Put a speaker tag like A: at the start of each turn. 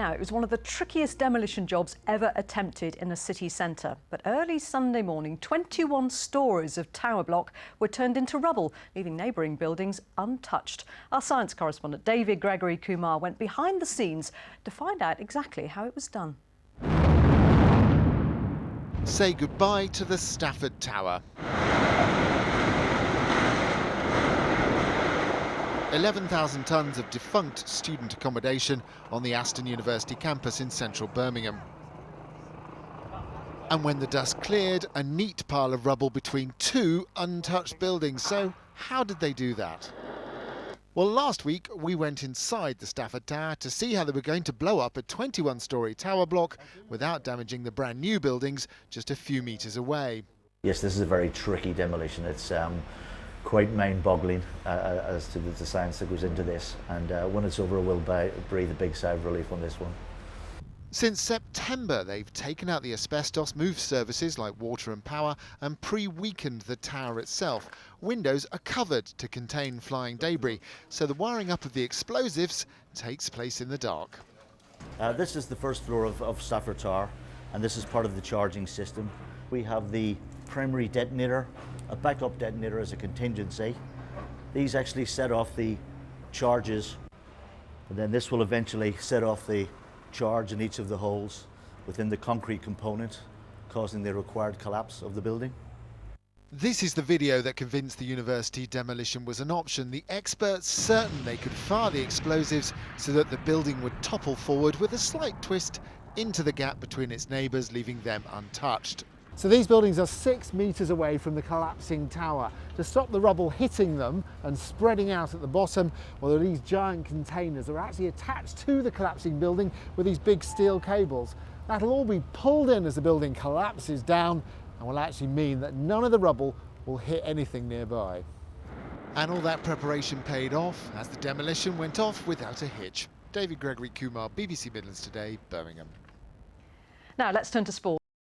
A: Now, it was one of the trickiest demolition jobs ever attempted in a city centre. But early Sunday morning, 21 storeys of tower block were turned into rubble, leaving neighbouring buildings untouched. Our science correspondent David Gregory Kumar went behind the scenes to find out exactly how it was done.
B: Say goodbye to the Stafford Tower. 11,000 tonnes of defunct student accommodation on the Aston University campus in central Birmingham. And when the dust cleared, a neat pile of rubble between two untouched buildings. So how did they do that? Well, last week we went inside the Stafford Tower to see how they were going to blow up a 21-storey tower block without damaging the brand new buildings just a few metres away.
C: Yes, this is a very tricky demolition. It's quite mind-boggling as to the science that goes into this, and when it's over we'll breathe a big sigh of relief on this one.
B: Since September they've taken out the asbestos, moved services like water and power and pre-weakened the tower itself. Windows are covered to contain flying debris, so the wiring up of the explosives takes place in the dark.
C: This is the first floor of Stafford Tower, and this is part of the charging system. We have the primary detonator, a backup detonator as a contingency. These actually set off the charges, and then this will eventually set off the charge in each of the holes within the concrete component, causing the required collapse of the building.
B: This is the video that convinced the university demolition was an option. The experts certain they could fire the explosives so that the building would topple forward with a slight twist into the gap between its neighbours, leaving them untouched.
D: So these buildings are 6 metres away from the collapsing tower. To stop the rubble hitting them and spreading out at the bottom, well, these giant containers are actually attached to the collapsing building with these big steel cables. That'll all be pulled in as the building collapses down and will actually mean that none of the rubble will hit anything nearby.
B: And all that preparation paid off as the demolition went off without a hitch. David Gregory Kumar, BBC Midlands Today, Birmingham.
A: Now, let's turn to sport.